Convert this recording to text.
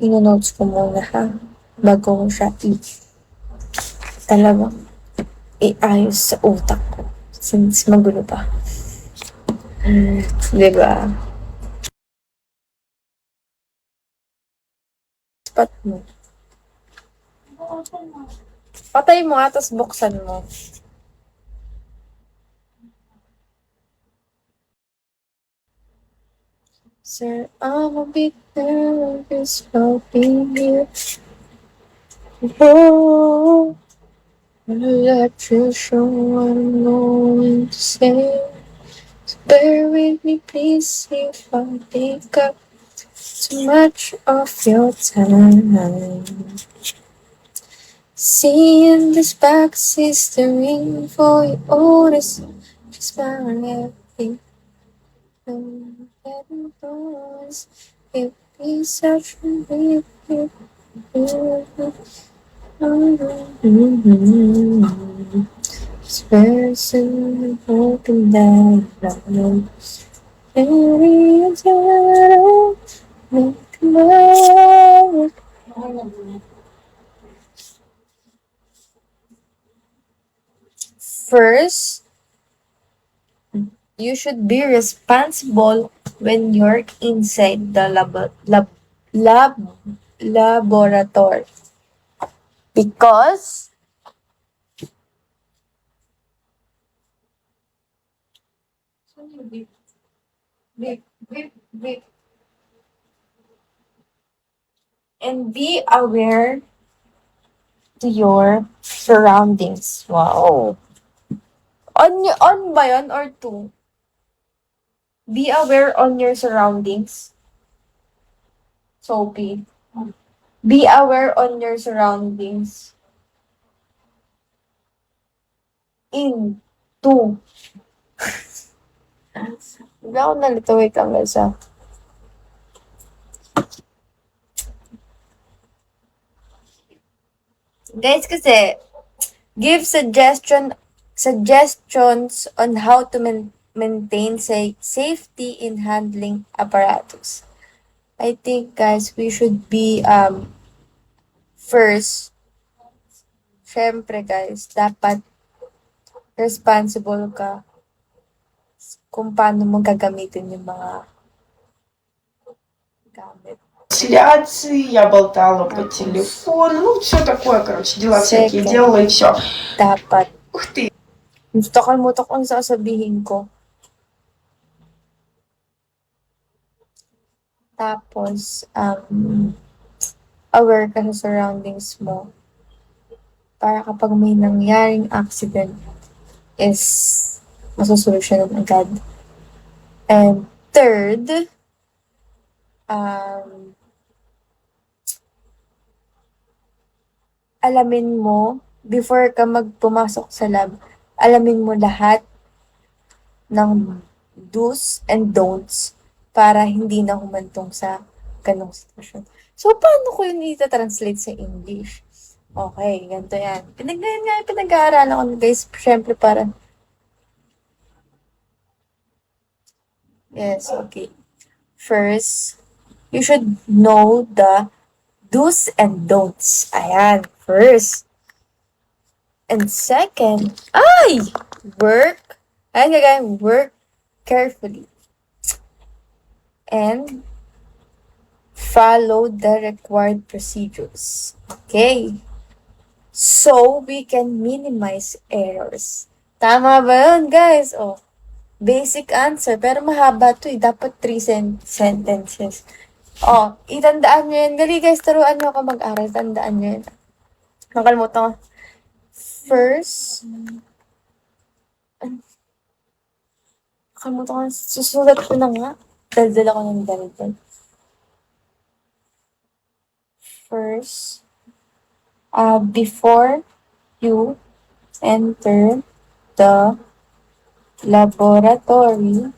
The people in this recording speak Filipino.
ino-notes ko muna ha, bago ko siya talagang iayos sa utak ko. Since magulo pa. Diba? Spot mo. Patay mo nga, tapos buksan mo. Sir, I'm a bit nervous about being here. Oh, let you show what I'm going to say. So bear with me, please, if I take up too much of your time. Seeing this box is the ring for your orders. Just my everything. Getting close. It be such a big Swear soon hoping that I know. Maybe it's a make my First, you should be responsible when you're inside the laboratory. Because and be aware to your surroundings. Wow. On ba yun or two? Be aware on your surroundings. Sophie. Be aware on your surroundings. In. Two. Hindi ako nalito. Wait lang guys ah. Guys kasi, give suggestions on how to maintain safety in handling apparatus. I think guys, we should be first, syempre guys, dapat responsible ka kung paano mo gagamitin yung mga gamit. Я болтала по телефону, ну, все такое, короче, дела всякие делала и все. Dapat. Ух ты. Kalimutan ko ang sasabihin ko. Tapos, aware ka sa surroundings mo. Para kapag may nangyaring accident, is masusolusyonan agad. And third, alamin mo, before ka pumasok sa lab, alamin mo lahat ng do's and don'ts para hindi na humantong sa ganong sitwasyon. So, paano ko yun ita-translate sa English? Okay, ganito yan. Pinag-aaralan ko guys, syempre para yes, okay. First, you should know the do's and don'ts. Ayan, first. And second, work. Ayan gagawin, work carefully. And follow the required procedures. Okay. So, we can minimize errors. Tama ba yun, guys? Oh, basic answer. Pero mahaba to eh. Dapat 3 sentences. Oh, itandaan nyo yan. Gali guys, turuan nyo ako mag-aral. Tandaan nyo yan. Nakalimutan ko. First, nakalimutan ko. Susulat ko na nga. Daldal ako ng daldal. First, before you enter the laboratory,